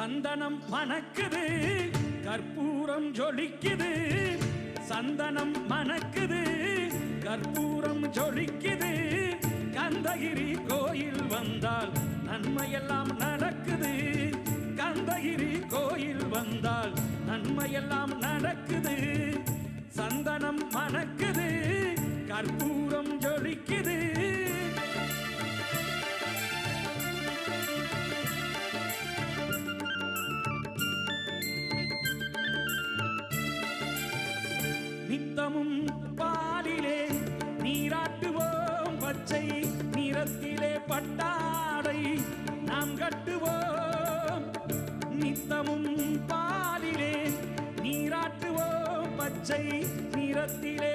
சந்தனம் மணக்குது கற்பூரம் ஜொலிக்குது சந்தனம் மணக்குது கற்பூரம் ஜொலிக்குது கந்தகிரி கோயில் வந்தால் நன்மையெல்லாம் நடக்குது கந்தகிரி கோயில் வந்தால் நன்மையெல்லாம் நடக்குது சந்தனம் மணக்குது கற்பூரம் ஜொலிக்குது நித்தமும் பாலிலே நீராட்டுவோம் பச்சை நிறத்திலே பட்டாடை நாம் கட்டுவோம் நித்தமும் பாலிலே நீராட்டுவோம் பச்சை நிறத்திலே